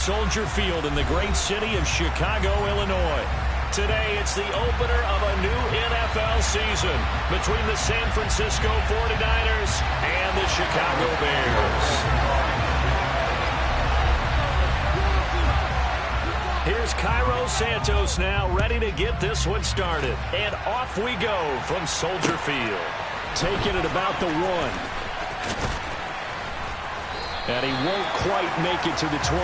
Soldier Field in the great city of Chicago, Illinois. Today, it's the opener of a new NFL season between the San Francisco 49ers and the Chicago Bears. Here's Cairo Santos now ready to get this one started. And off we go from Soldier Field. Taking it about the 1. And he won't quite make it to the 25.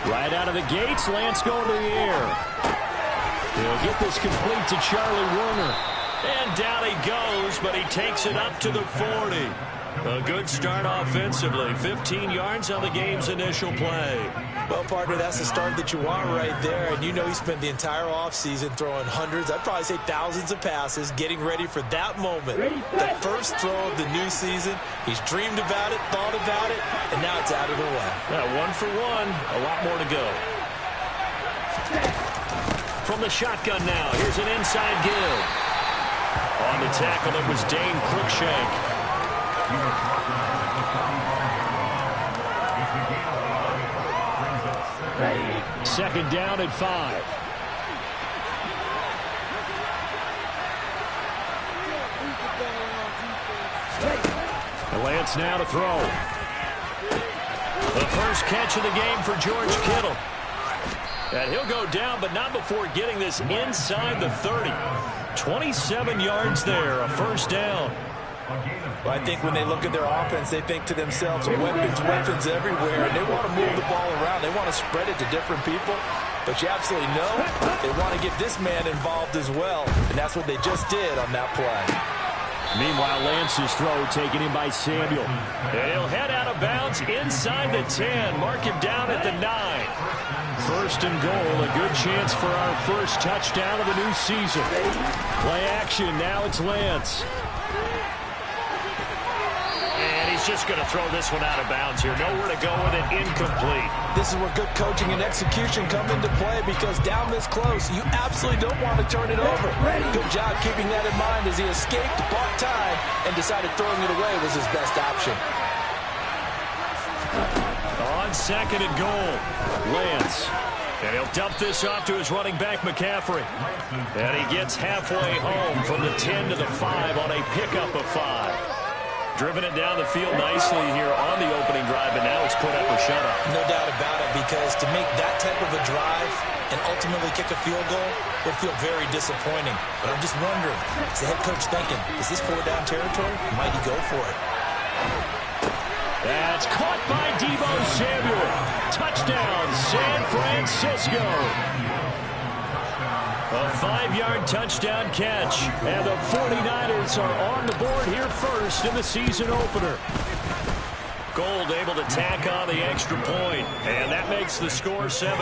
Right out of the gates, Lance going to the air. He'll get this complete to Charlie Warner. And down he goes, but he takes it up to the 40. A good start offensively. 15 yards on the game's initial play. Well, partner, that's the start that you want right there. And you know he spent the entire offseason throwing hundreds, I'd probably say thousands of passes, getting ready for that moment. The first throw of the new season. He's dreamed about it, thought about it, and now it's out of the way. One for one. A lot more to go. From the shotgun now, here's an inside give. On the tackle, it was Dane Cruikshank. Second down at 5. Lance now to throw. The first catch of the game for George Kittle. And he'll go down, but not before getting this inside the 30. 27 yards there, a first down. Well, I think when they look at their offense, they think to themselves, weapons everywhere, and they want to move the ball around. They want to spread it to different people. But you absolutely know they want to get this man involved as well, and that's what they just did on that play. Meanwhile, Lance's throw taken in by Samuel. And he'll head out of bounds inside the 10. Mark him down at the 9. First and goal, a good chance for our first touchdown of the new season. Play action, now it's Lance. And he's just going to throw this one out of bounds here. Nowhere to go with it, incomplete. This is where good coaching and execution come into play, because down this close, you absolutely don't want to turn it over. Good job keeping that in mind as he escaped, bought time, and decided throwing it away was his best option. On second and goal, Lance. And he'll dump this off to his running back, McCaffrey. And he gets halfway home from the 10 to the 5 on a pickup of 5. Driven it down the field nicely here on the opening drive, and now it's put up or shut up. No doubt about it, because to make that type of a drive and ultimately kick a field goal would feel very disappointing. But I'm just wondering, is the head coach thinking, is this 4-down territory? Might he go for it? That's caught by Deebo Samuel. Touchdown, San Francisco. A 5-yard touchdown catch. And the 49ers are on the board here first in the season opener. Gold able to tack on the extra point. And that makes the score 7-0.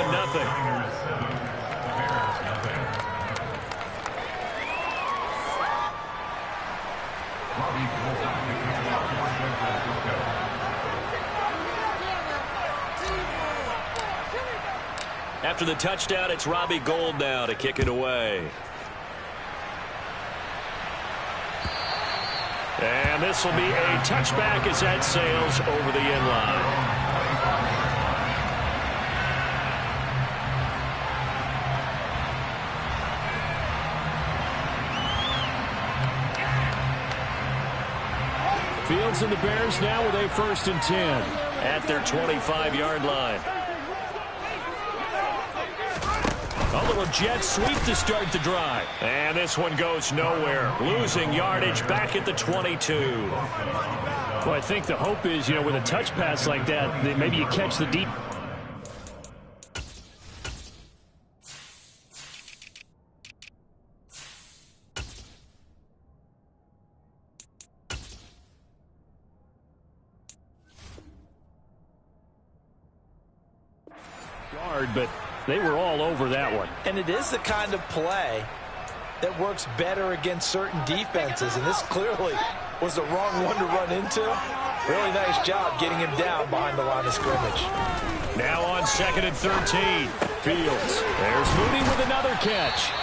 After the touchdown, it's Robbie Gould now to kick it away. And this will be a touchback as that sails over the end line. Fields and the Bears now with a 1st and 10 at their 25-yard line. A little jet sweep to start the drive. And this one goes nowhere. Losing yardage back at the 22. Well, I think the hope is, with a touch pass like that maybe you catch the deep. Guard, but they were all over that one. And it is the kind of play that works better against certain defenses, and this clearly was the wrong one to run into. Really nice job getting him down behind the line of scrimmage. Now on 2nd and 13. Fields. There's Mooney with another catch.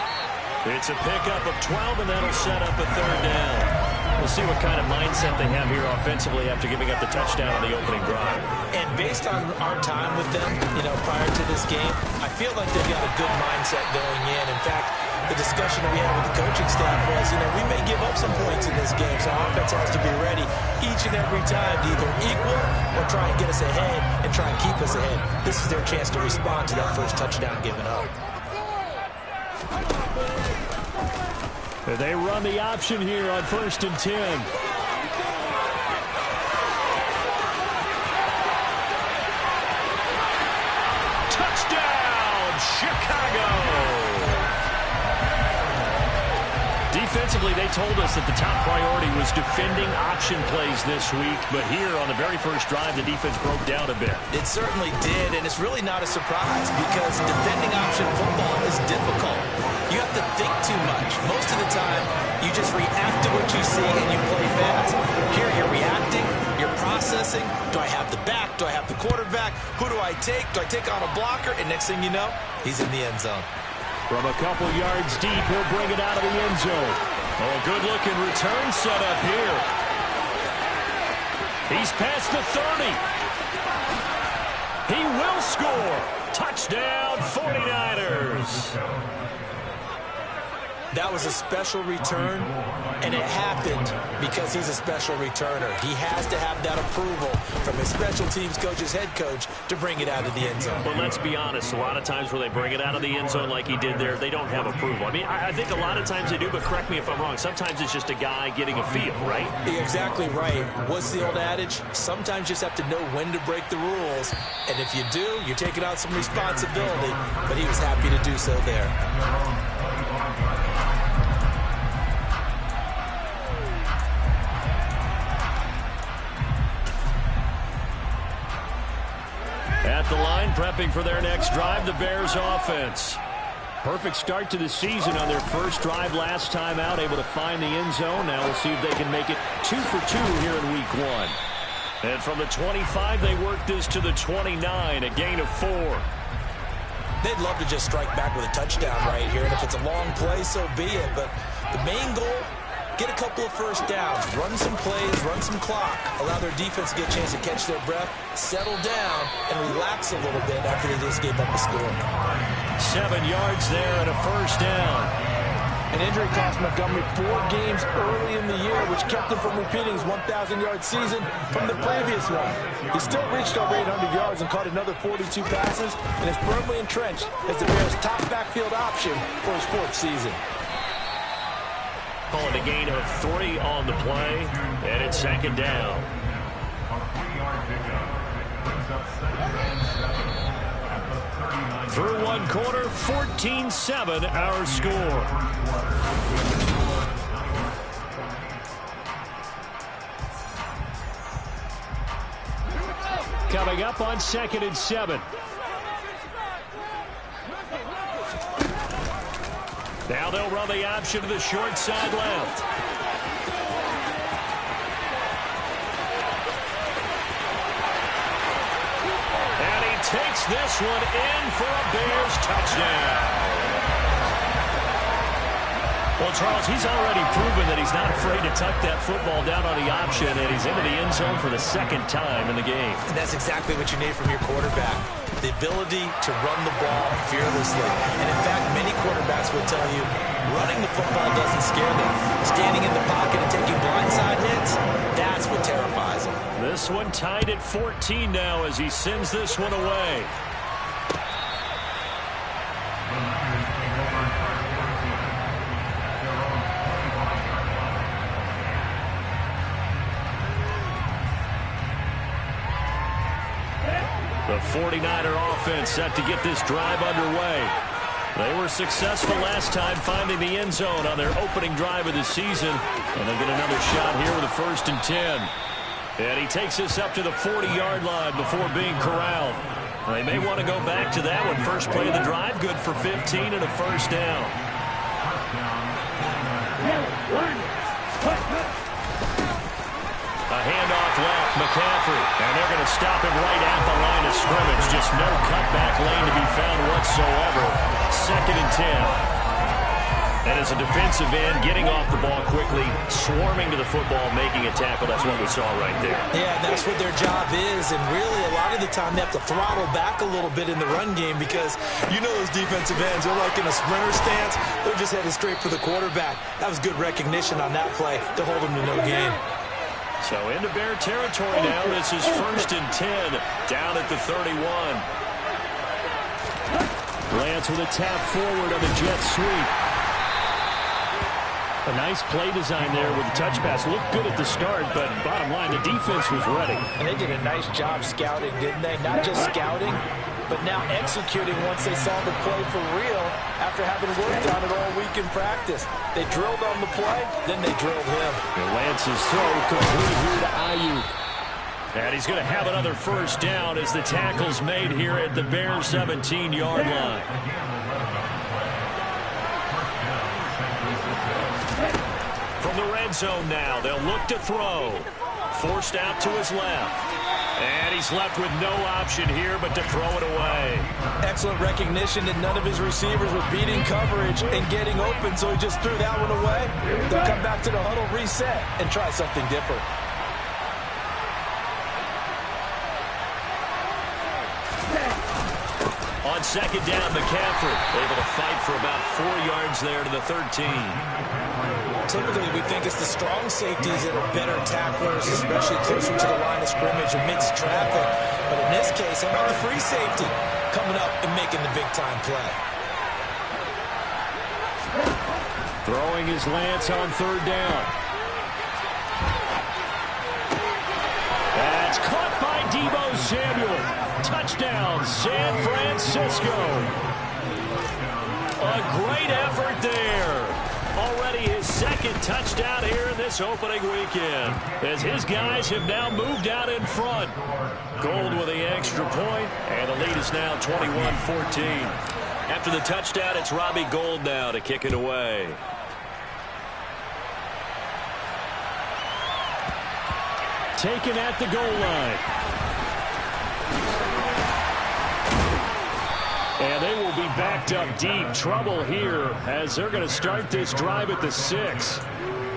It's a pickup of 12, and that'll set up a 3rd down. We'll see what kind of mindset they have here offensively after giving up the touchdown on the opening drive. And based on our time with them, prior to this game, I feel like they've got a good mindset going in. In fact, the discussion we had with the coaching staff was, we may give up some points in this game, so our offense has to be ready each and every time to either equal or try and get us ahead and try and keep us ahead. This is their chance to respond to that first touchdown given up. They run the option here on 1st and 10. Touchdown, Chicago! Defensively, they told us that the top priority was defending option plays this week, but here on the very first drive, the defense broke down a bit. It certainly did, and it's really not a surprise because defending option football is difficult. You have to think too much. Most of the time, you just react to what you see and you play fast. Here, you're reacting, you're processing. Do I have the back? Do I have the quarterback? Who do I take? Do I take on a blocker? And next thing you know, he's in the end zone. From a couple yards deep, he'll bring it out of the end zone. Oh, good-looking return set up here. He's past the 30. He will score. Touchdown, 49ers. That was a special return, and it happened because he's a special returner. He has to have that approval from his special teams coach's head coach to bring it out of the end zone. But let's be honest, a lot of times where they bring it out of the end zone like he did there, they don't have approval. I mean, I think a lot of times they do, but correct me if I'm wrong. Sometimes it's just a guy getting a feel, right? You're exactly right. What's the old adage? Sometimes you just have to know when to break the rules, and if you do, you're taking on some responsibility, but he was happy to do so there. At the line, prepping for their next drive, the Bears offense. Perfect start to the season on their first drive last time out, able to find the end zone. Now we'll see if they can make it 2 for 2 here in week 1. And from the 25, they work this to the 29, a gain of 4. They'd love to just strike back with a touchdown right here, and if it's a long play, so be it. But the main goal, get a couple of first downs, run some plays, run some clock, allow their defense to get a chance to catch their breath, settle down, and relax a little bit after they just gave up a score. 7 yards there and a first down. An injury cost Montgomery 4 games early in the year, which kept him from repeating his 1,000-yard season from the previous one. He still reached over 800 yards and caught another 42 passes, and is firmly entrenched as the Bears' top backfield option for his 4th season. Calling a gain of 3 on the play, and it's 2nd down. Through 1 quarter, 14-7 our score. Coming up on 2nd and 7. Now they'll run the option to the short side left. And he takes this one in for a Bears touchdown. Well, Charles, he's already proven that he's not afraid to tuck that football down on the option, and he's into the end zone for the 2nd time in the game. And that's exactly what you need from your quarterback, the ability to run the ball fearlessly. And in fact, many quarterbacks will tell you running the football doesn't scare them. Standing in the pocket and taking blindside hits, that's what terrifies them. This one tied at 14 now as he sends this one away. The 49er offense set to get this drive underway. They were successful last time finding the end zone on their opening drive of the season. And they'll get another shot here with a 1st and 10. And he takes this up to the 40-yard line before being corralled. They may want to go back to that one. First play of the drive, good for 15 and a first down. A handoff left, McCaffrey. And they're going to stop him right at the line of scrimmage. Just no cutback lane to be found whatsoever. 2nd and 10. And as a defensive end, getting off the ball quickly, swarming to the football, making a tackle. That's what we saw right there. Yeah, that's what their job is. And really, a lot of the time, they have to throttle back a little bit in the run game because you know those defensive ends, they're like in a sprinter stance. They're just headed straight for the quarterback. That was good recognition on that play to hold them to no gain. So into Bear territory now. This is 1st and 10, down at the 31. Lance with a tap forward on the jet sweep. A nice play design there with the touch pass. Looked good at the start, but bottom line, the defense was ready. And they did a nice job scouting, didn't they? Not just scouting, but now executing once they saw the play for real after having worked on it all week in practice. They drilled on the play, then they drilled him. And Lance's throw complete here to Ayuk. And he's going to have another 1st down as the tackle's made here at the Bears' 17-yard line. From the red zone now, they'll look to throw. Forced out to his left. And he's left with no option here but to throw it away. Excellent recognition that none of his receivers were beating coverage and getting open, so he just threw that one away. They'll come back to the huddle, reset, and try something different. On 2nd down, McCaffrey able to fight for about 4 yards there to the 13. Typically, we think it's the strong safeties that are better tacklers, especially closer to the line of scrimmage amidst traffic. But in this case, how about the free safety coming up and making the big-time play? Throwing his Lance on 3rd down. That's caught by Deebo Samuel. Touchdown, San Francisco. A great effort there. Already his 2nd touchdown here in this opening weekend, as his guys have now moved out in front. Gold with the extra point, and the lead is now 21-14. After the touchdown, it's Robbie Gould now to kick it away. Taken at the goal line. And they will be backed up deep. Trouble here as they're going to start this drive at the 6.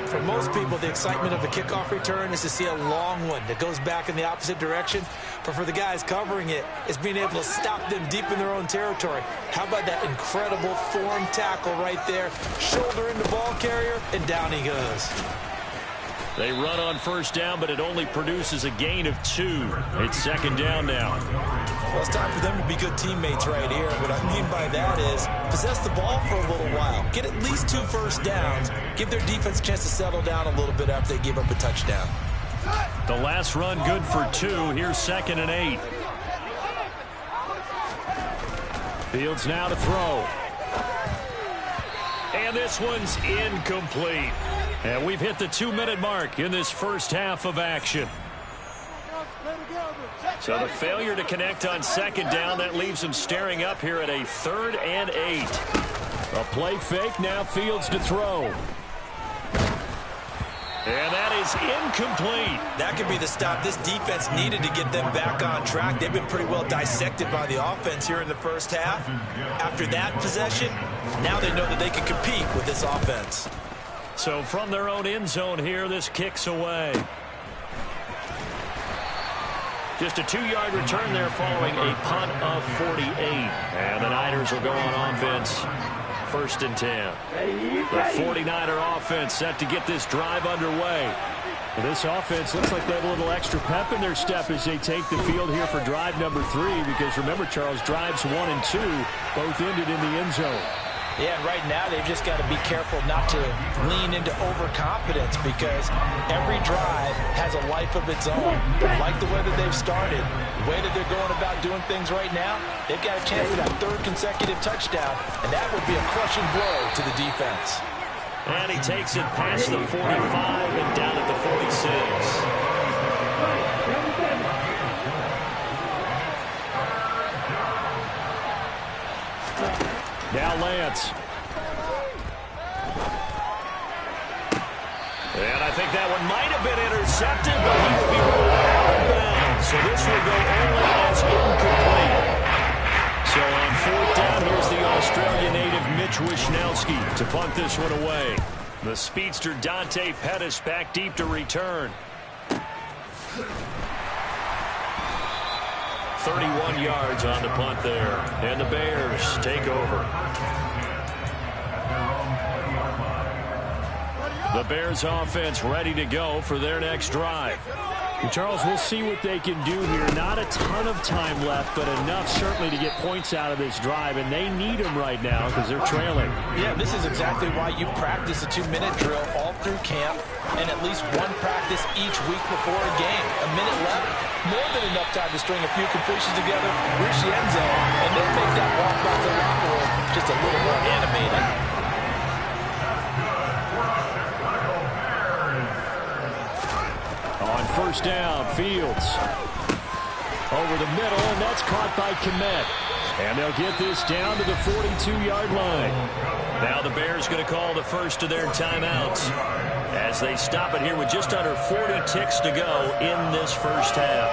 For most people, the excitement of a kickoff return is to see a long one that goes back in the opposite direction. But for the guys covering it, it's being able to stop them deep in their own territory. How about that incredible form tackle right there? Shoulder in the ball carrier, and down he goes. They run on 1st down, but it only produces a gain of 2. It's 2nd down now. Well, it's time for them to be good teammates right here. What I mean by that is possess the ball for a little while. Get at least 2 first downs. Give their defense a chance to settle down a little bit after they give up a touchdown. The last run good for 2. Here's 2nd and 8. Fields now to throw. And this one's incomplete. And we've hit the 2-minute mark in this first half of action. So the failure to connect on 2nd down, that leaves him staring up here at a 3rd and 8. A play fake, now Fields to throw. And that is incomplete. That could be the stop this defense needed to get them back on track. They've been pretty well dissected by the offense here in the first half. After that possession, now they know that they can compete with this offense. So from their own end zone here, this kicks away. Just a 2-yard return there following a punt of 48. And the Niners will go on offense. 1st and 10. The 49er offense set to get this drive underway. Well, this offense looks like they have a little extra pep in their step as they take the field here for drive number 3. Because remember, Charles, drives 1 and 2 both ended in the end zone. Yeah, and right now they've just got to be careful not to lean into overconfidence because every drive has a life of its own. Like the way that they've started, the way that they're going about doing things right now, they've got a chance for that 3rd consecutive touchdown, and that would be a crushing blow to the defense. And he takes it past the 45 and down at the 46. Now Lance. And I think that one might have been intercepted, but he will be ruled out of bounds. So this will go only as incomplete. So on 4th down, here's the Australian native Mitch Wishnowsky to punt this one away. The speedster Dante Pettis back deep to return. 31 yards on the punt there. And the Bears take over. The Bears offense ready to go for their next drive. And Charles, we'll see what they can do here. Not a ton of time left, but enough certainly to get points out of this drive, and they need them right now because they're trailing. Yeah, this is exactly why you practice a 2-minute drill all through camp and at least one practice each week before a game. A minute left, more than enough time to string a few completions together, reach the end zone, and then make that walk back to the locker room just a little more animated. On 1st down, Fields over the middle, and that's caught by Kmet. And they'll get this down to the 42-yard line. Now the Bears going to call the first of their timeouts as they stop it here with just under 40 ticks to go in this first half.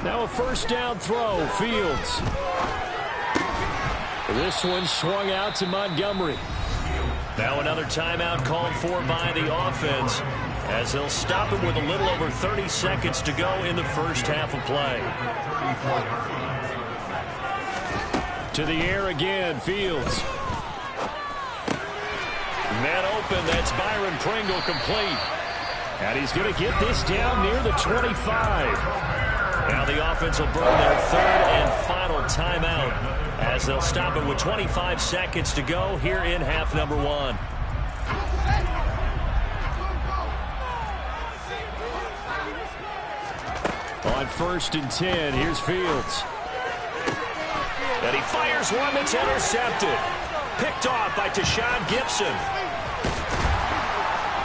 Now a 1st down throw, Fields. This one swung out to Montgomery. Now another timeout called for by the offense as they'll stop it with a little over 30 seconds to go in the first half of play. To the air again, Fields. Man open, that's Byron Pringle complete. And he's going to get this down near the 25. Now the offense will burn their 3rd and final timeout as they'll stop it with 25 seconds to go here in half number 1. On 1st and 10, here's Fields. And he fires one that's intercepted. Picked off by Tashawn Gibson.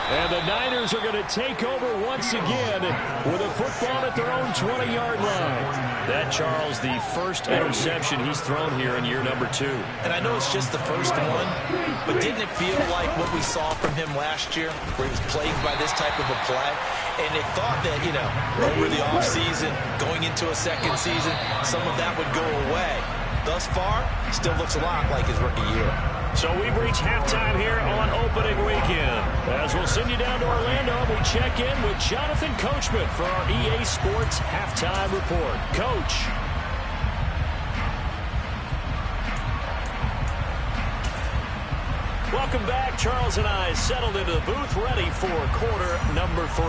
And the Niners are going to take over once again with a football at their own 20-yard line. That, Charles, the first interception he's thrown here in year number 2. And I know it's just the first one, but didn't it feel like what we saw from him last year, where he was plagued by this type of a play? And they thought that, you know, over the offseason, going into a second season, some of that would go away. Thus far, still looks a lot like his rookie year. So we've reached halftime here on opening weekend. As we'll send you down to Orlando, we check in with Jonathan Coachman for our EA Sports Halftime Report. Coach. Welcome back. Charles and I settled into the booth, ready for quarter number 3.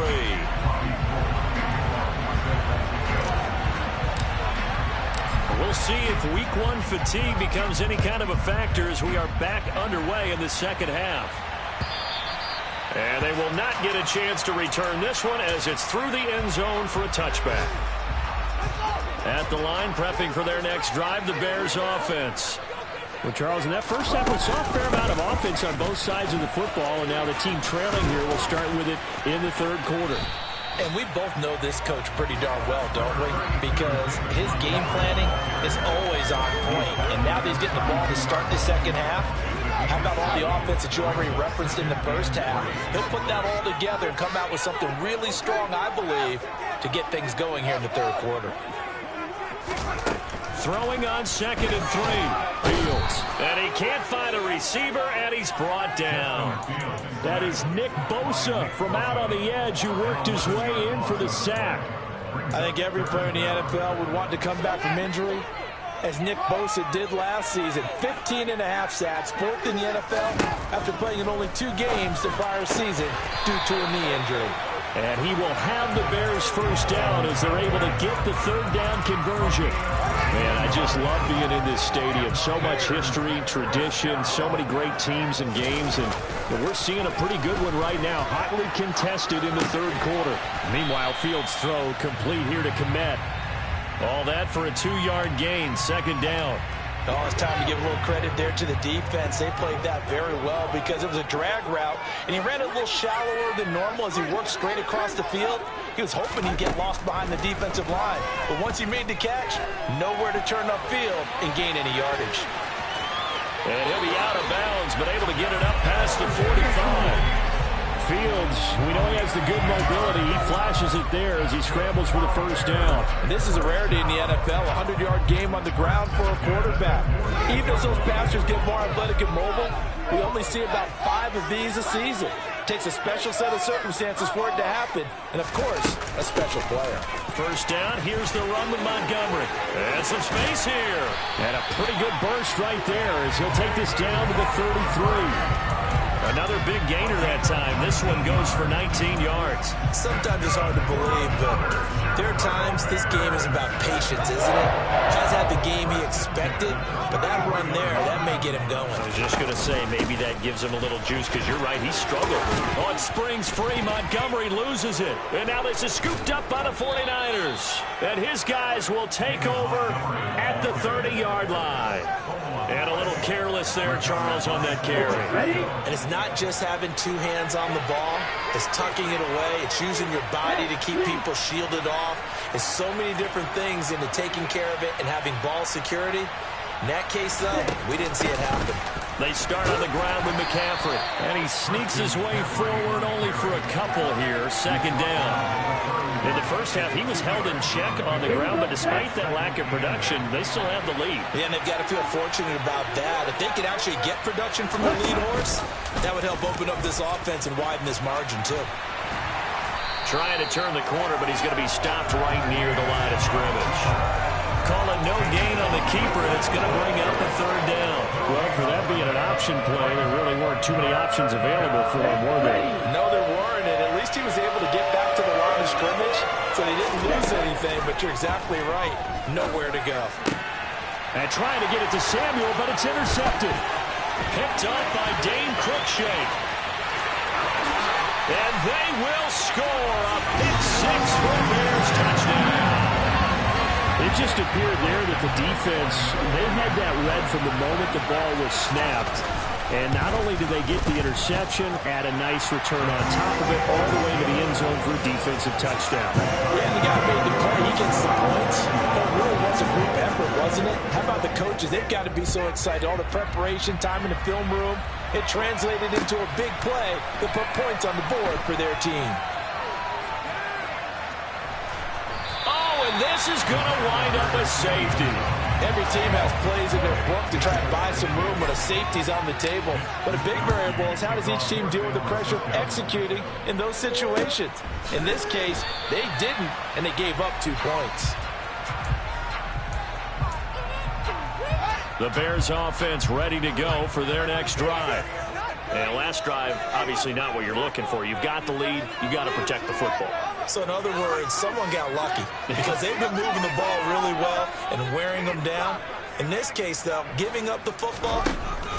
We'll see if week 1 fatigue becomes any kind of a factor as we are back underway in the second half. And they will not get a chance to return this one as it's through the end zone for a touchback. At the line, prepping for their next drive, the Bears offense. Well, Charles, in that first half, we saw a fair amount of offense on both sides of the football, and now the team trailing here will start with it in the 3rd quarter. And we both know this coach pretty darn well, don't we? Because his game planning is always on point. And now that he's getting the ball to start the second half, how about all the offense that you already referenced in the first half? He'll put that all together and come out with something really strong, I believe, to get things going here in the 3rd quarter. Throwing on 2nd and 3. Fields. And he can't find a receiver, and he's brought down. That is Nick Bosa from out on the edge who worked his way in for the sack. I think every player in the NFL would want to come back from injury, as Nick Bosa did last season. 15.5 sacks, 4th in the NFL, after playing in only 2 games the prior season due to a knee injury. And he will have the Bears first down as they're able to get the 3rd down conversion. Man, I just love being in this stadium. So much history, tradition, so many great teams and games. And we're seeing a pretty good one right now, hotly contested in the 3rd quarter. Meanwhile, Fields' throw complete here to Kmet. All that for a 2-yard gain, 2nd down. Oh, it's time to give a little credit there to the defense. They played that very well because it was a drag route, and he ran it a little shallower than normal as he worked straight across the field. He was hoping he'd get lost behind the defensive line. But once he made the catch, nowhere to turn upfield and gain any yardage. And he'll be out of bounds, but able to get it up past the 45. Fields, we know he has the good mobility. He flashes it there as he scrambles for the first down. And this is a rarity in the NFL, a 100-yard game on the ground for a quarterback. Even as those passers get more athletic and mobile, we only see about 5 of these a season. It takes a special set of circumstances for it to happen, and of course, a special player. First down, here's the run with Montgomery. And some space here. And a pretty good burst right there as he'll take this down to the 33. Another big gainer that time. This one goes for 19 yards. Sometimes it's hard to believe, but there are times this game is about patience, isn't it? Has had the game he expected, but that run there, that may get him going. I was just going to say, maybe that gives him a little juice, because you're right, he struggled. Oh, it springs free. Montgomery loses it. And now this is scooped up by the 49ers. And his guys will take over at the 30-yard line. And a little careless there, Charles, on that carry. And it's not just having 2 hands on the ball. It's tucking it away. It's using your body to keep people shielded off. It's so many different things into taking care of it and having ball security. In that case, though, we didn't see it happen. They start on the ground with McCaffrey. And he sneaks his way forward only for a couple here. Second down. In the first half, he was held in check on the ground, but despite that lack of production, they still have the lead. Yeah, and they've got to feel fortunate about that. If they could actually get production from their lead horse, that would help open up this offense and widen this margin, too. Trying to turn the corner, but he's going to be stopped right near the line of scrimmage. Call it no gain on the keeper, and it's going to bring up a third down. Well, for that being an option play, there really weren't too many options available for him, were there? No, there weren't, and at least he was able to get back to the line of scrimmage, so they didn't lose anything, but you're exactly right. Nowhere to go. And trying to get it to Samuel, but it's intercepted. Picked up by Dane Cruikshank. And they will score a pick 6 for a Bears touchdown. It just appeared there that the defense, they had that read from the moment the ball was snapped. And not only did they get the interception, add a nice return on top of it, all the way to the end zone for a defensive touchdown. Yeah, the guy made the play. He gets the points. But it really was a group effort, wasn't it? How about the coaches? They've got to be so excited. All the preparation, time in the film room, it translated into a big play that put points on the board for their team. And this is going to wind up a safety. Every team has plays in their book to try and buy some room when a safety's on the table. But a big variable is how does each team deal with the pressure of executing in those situations. In this case, they didn't, and they gave up 2 points. The Bears offense ready to go for their next drive. And last drive, obviously not what you're looking for. You've got the lead. You've got to protect the football. So in other words, someone got lucky because they've been moving the ball really well and wearing them down. In this case, though, giving up the football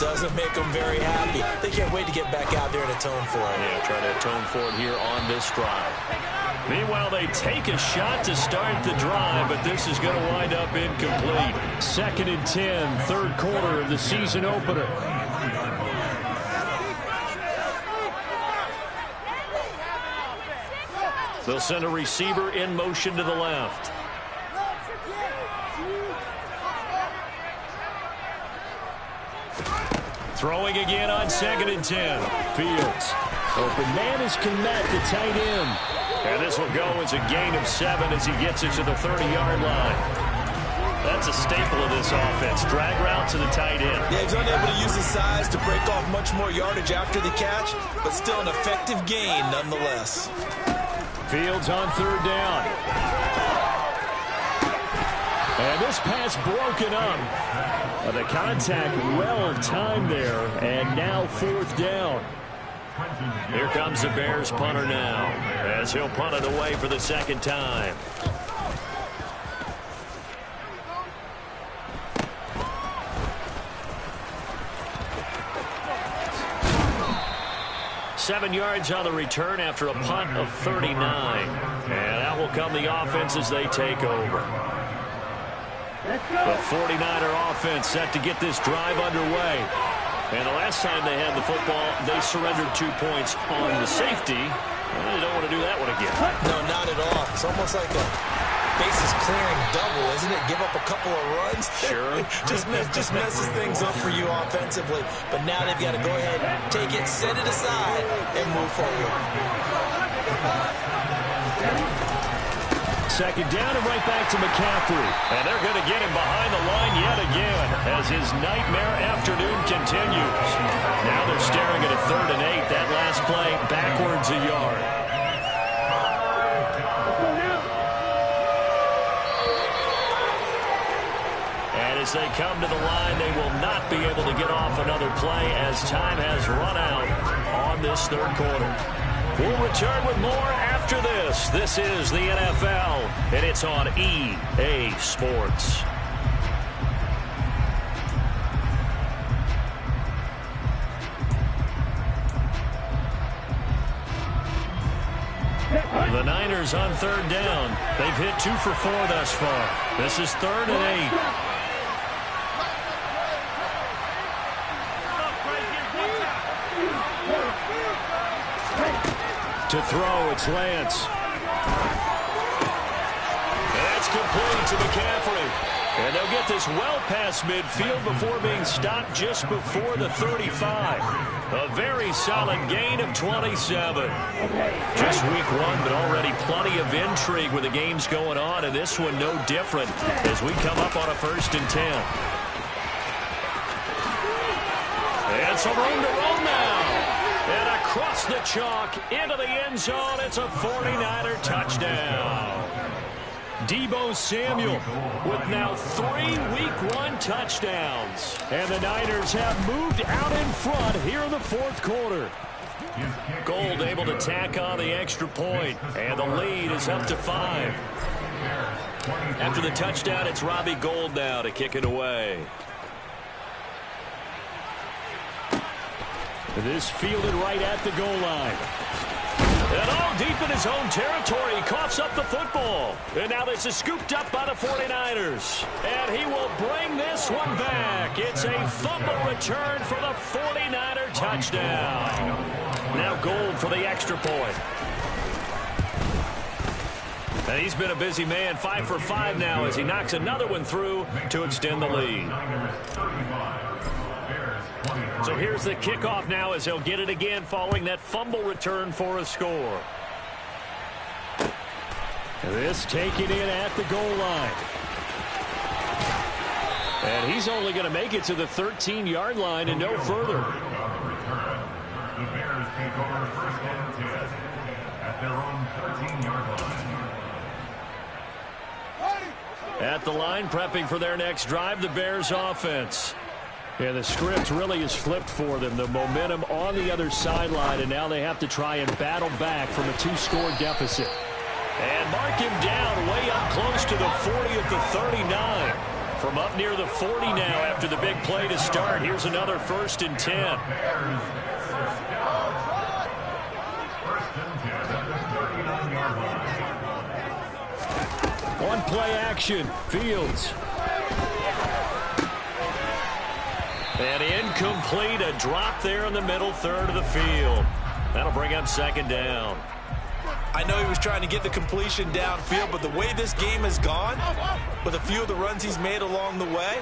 doesn't make them very happy. They can't wait to get back out there and atone for it. Yeah, try to atone for it here on this drive. Meanwhile, they take a shot to start the drive, but this is going to wind up incomplete. 2nd and 10, third quarter of the season opener. They'll send a receiver in motion to the left. Throwing again on 2nd and 10. Fields. Open man is Kmet, the tight end. And this will go as a gain of 7 as he gets it to the 30-yard line. That's a staple of this offense. Drag route to the tight end. Yeah, he's unable to use his size to break off much more yardage after the catch, but still an effective gain nonetheless. Fields on 3rd down. And this pass broken up. The contact well timed there, and now 4th down. Here comes the Bears punter now, as he'll punt it away for the 2nd time. Seven yards on the return after a punt of 39. And out will come the offense as they take over. The 49er offense set to get this drive underway. And the last time they had the football, they surrendered 2 points on the safety. Well, they don't want to do that one again. No, not at all. It's almost like a bases clearing double, isn't it? Give up a couple of runs. Sure. just messes things up for you offensively. But now they've got to go ahead, take it, set it aside, and move forward. Second down and right back to McCaffrey. And they're going to get him behind the line yet again as his nightmare afternoon continues. Now they're staring at a 3rd and 8. That last play backwards a yard. And as they come to the line, they will not be able to get off another play as time has run out on this 3rd quarter. We'll return with more after this. This is the NFL, and it's on EA Sports. The Niners on 3rd down. They've hit 2 for 4 thus far. This is 3rd and 8. To throw, it's Lance. That's complete to McCaffrey. And they'll get this well past midfield before being stopped just before the 35. A very solid gain of 27. Just week 1, but already plenty of intrigue with the games going on, and this one no different as we come up on a 1st and 10. And some room to roll now. And across the chalk into the end zone, it's a 49er touchdown. Deebo Samuel with now 3 week 1 touchdowns. And the Niners have moved out in front here in the 4th quarter. Gold able to tack on the extra point, and the lead is up to 5. After the touchdown, it's Robbie Gould now to kick it away. This fielded right at the goal line. And all deep in his own territory, he coughs up the football. And now this is scooped up by the 49ers. And he will bring this one back. It's a fumble return for the 49er touchdown. Now Gould for the extra point. And he's been a busy man, 5 for 5 now as he knocks another one through to extend the lead. So here's the kickoff now as he'll get it again following that fumble return for a score. This taken in at the goal line. And he's only going to make it to the 13-yard line and no further. The Bears take over 1st and 10 at their own 13-yard line. At the line, prepping for their next drive, the Bears offense. Yeah, the script really is flipped for them. The momentum on the other sideline, and now they have to try and battle back from a 2-score deficit. And mark him down way up close to the 40 at the 39. From up near the 40 now after the big play to start. Here's another 1st and 10. On play action, Fields. And incomplete, a drop there in the middle 3rd of the field. That'll bring up 2nd down. I know he was trying to get the completion downfield, but the way this game has gone, with a few of the runs he's made along the way,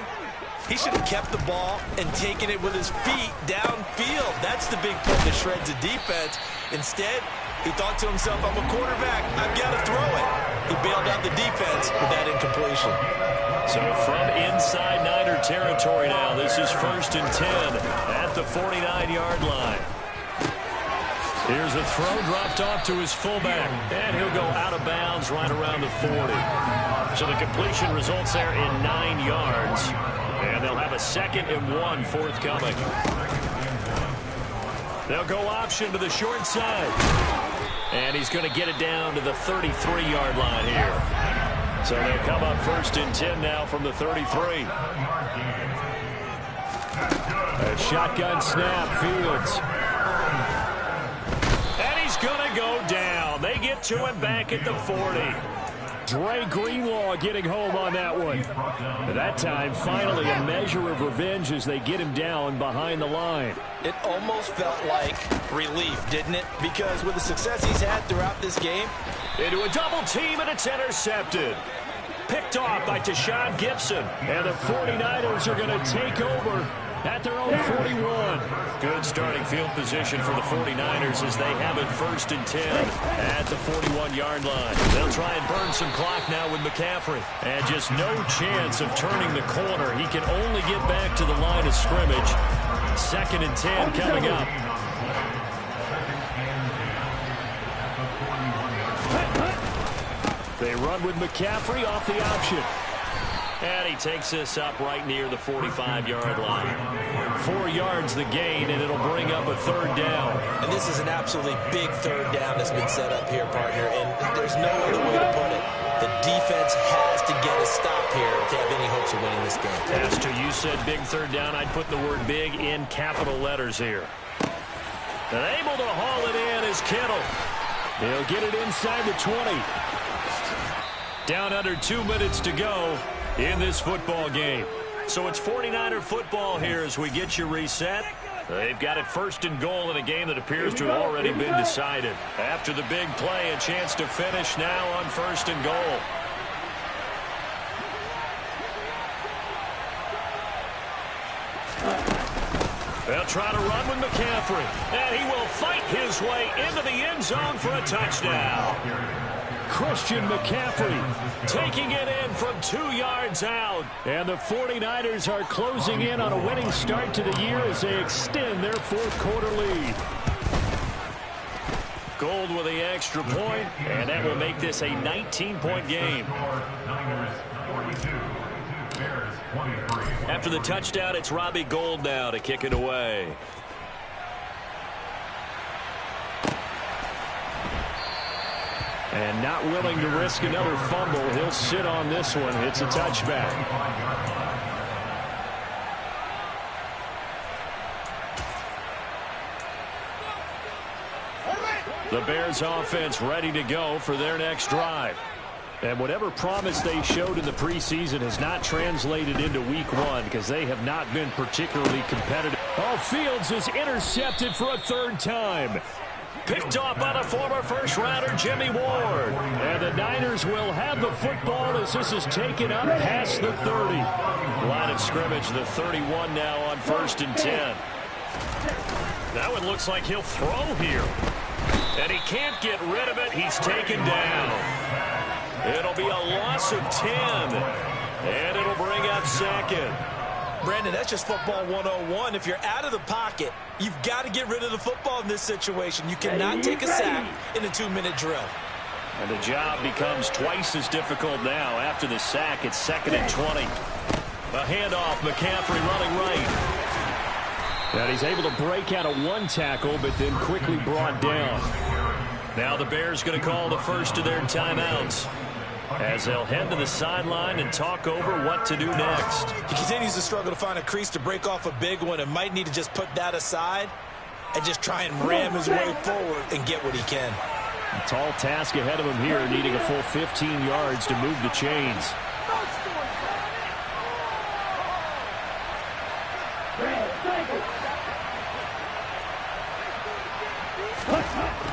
he should have kept the ball and taken it with his feet downfield. That's the big play that shreds the defense. Instead, he thought to himself, I'm a quarterback, I've got to throw it. He bailed out the defense with that incompletion. So from inside Niner territory now, this is 1st and 10 at the 49-yard line. Here's a throw dropped off to his fullback, and he'll go out of bounds right around the 40. So the completion results there in 9 yards, and they'll have a 2nd and 1 forthcoming. They'll go option to the short side, and he's going to get it down to the 33-yard line here. So they'll come up 1st and 10 now from the 33. A shotgun snap, Fields. And he's going to go down. They get to him back at the 40. Dre Greenlaw getting home on that one. That time, finally, a measure of revenge as they get him down behind the line. It almost felt like relief, didn't it? Because with the success he's had throughout this game, into a double team, and it's intercepted. Picked off by Deshaun Gibson. And the 49ers are going to take over at their own 41. Good starting field position for the 49ers as they have it 1st and 10 at the 41-yard line. They'll try and burn some clock now with McCaffrey. And just no chance of turning the corner. He can only get back to the line of scrimmage. 2nd and 10 coming up. They run with McCaffrey off the option. And he takes this up right near the 45-yard line. 4 yards the gain, and it'll bring up a 3rd down. And this is an absolutely big 3rd down that's been set up here, partner, and there's no other way to put it. The defense has to get a stop here if they have any hopes of winning this game. Pastor, you said big 3rd down. I'd put the word big in capital letters here. And able to haul it in is Kittle. He'll get it inside the 20. Down under 2 minutes to go in this football game. So it's 49er football here as we get you reset. They've got it 1st and goal in a game that appears to have already been decided. After the big play, a chance to finish now on 1st and goal. They'll try to run with McCaffrey. And he will fight his way into the end zone for a touchdown. Christian McCaffrey taking it in from 2 yards out. And the 49ers are closing in on a winning start to the year as they extend their 4th quarter lead. Gold with the extra point, and that will make this a 19-point game. After the touchdown, it's Robbie Gould now to kick it away. And not willing to risk another fumble. He'll sit on this one. It's a touchback. The Bears offense ready to go for their next drive. And whatever promise they showed in the preseason has not translated into week 1 because they have not been particularly competitive. Oh, Fields is intercepted for a 3rd time. Picked off by the former first-rounder Jimmy Ward. And the Niners will have the football as this is taken up past the 30. Line of scrimmage, the 31 now on 1st and 10. That one looks like he'll throw here. And he can't get rid of it. He's taken down. It'll be a loss of 10. And it'll bring up 2nd. Brandon, that's just football 101. If you're out of the pocket, you've got to get rid of the football in this situation. You cannot take a sack in a 2-minute drill. And the job becomes twice as difficult now. After the sack, it's 2nd and 20. A handoff, McCaffrey running right. And he's able to break out of 1 tackle, but then quickly brought down. Now the Bears going to call the first of their timeouts as they'll head to the sideline and talk over what to do next. He continues to struggle to find a crease to break off a big one and might need to just put that aside and just try and ram his way forward and get what he can. A tall task ahead of him here, needing a full 15 yards to move the chains.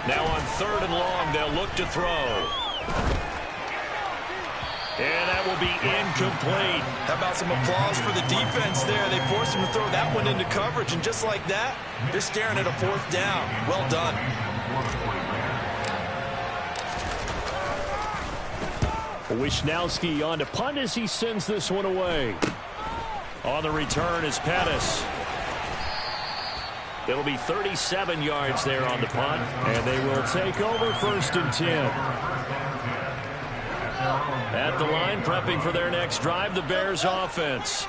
Now on 3rd and long, they'll look to throw. And that will be incomplete. How about some applause for the defense there? They forced him to throw that one into coverage, and just like that, they're staring at a 4th down. Well done. Wisnowski on to punt as he sends this one away. On the return is Pettis. It'll be 37 yards there on the punt. And they will take over 1st and 10. At the line, prepping for their next drive, the Bears offense.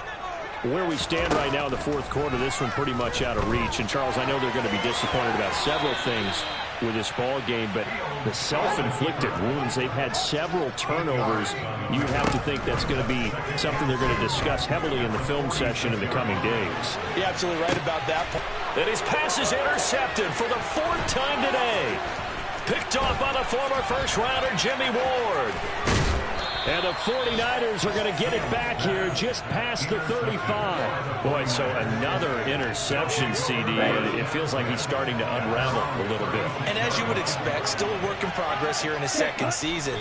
Where we stand right now in the 4th quarter, this one pretty much out of reach. And, Charles, I know they're going to be disappointed about several things with this ball game, but the self-inflicted wounds, they've had several turnovers. You have to think that's going to be something they're going to discuss heavily in the film session in the coming days. You're absolutely right about that. And his pass is intercepted for the 4th time today. Picked off by the former first-rounder Jimmy Ward. And the 49ers are going to get it back here just past the 35. Boy, so another interception, CD. It feels like he's starting to unravel a little bit. And as you would expect, still a work in progress here in his second season.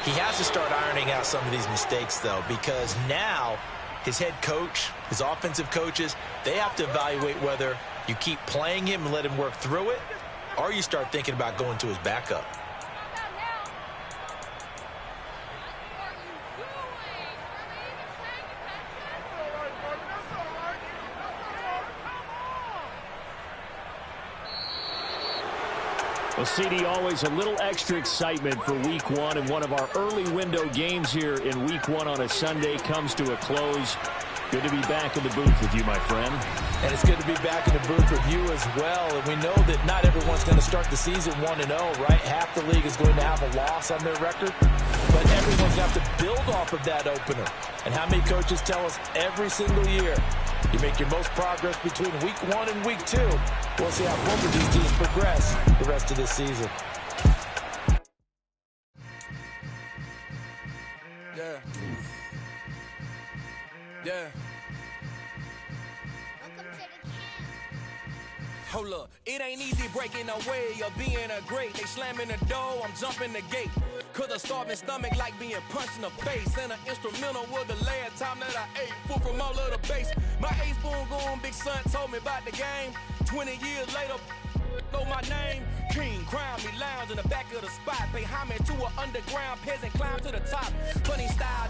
He has to start ironing out some of these mistakes, though, because now his head coach, his offensive coaches, they have to evaluate whether you keep playing him and let him work through it, or you start thinking about going to his backup. Well, CD, always a little extra excitement for Week 1, and one of our early window games here in Week 1 on a Sunday comes to a close. Good to be back in the booth with you, my friend. And it's good to be back in the booth with you as well. And we know that not everyone's going to start the season 1-0, right? Half the league is going to have a loss on their record. But everyone's going to have to build off of that opener. And how many coaches tell us every single year, you make your most progress between Week 1 and Week 2. We'll see how both of these teams progress the rest of this season. Yeah. Hold up, it ain't easy breaking away or being a great. They slamming the door, I'm jumping the gate. Cause a starving stomach like being punched in the face. And an instrumental was the last time that I ate. Food from all of the base. My A-spoon going, big son told me about the game. 20 years later, know my name. King, crown me, lounge in the back of the spot. Pay homage to an underground peasant, climb to the top. Funny style.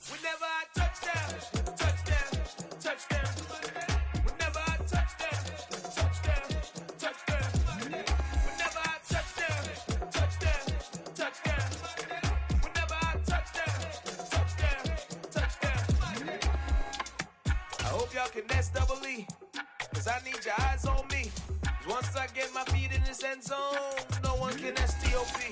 Whenever I touchdown, touchdown, touchdown. Whenever I touchdown, touchdown, touchdown. Whenever I touchdown, touchdown, touchdown. Whenever I touchdown, touchdown, touchdown. I hope y'all can nest double E, cause I need your eyes on me. Once I get my feet in this end zone, no one can STOP.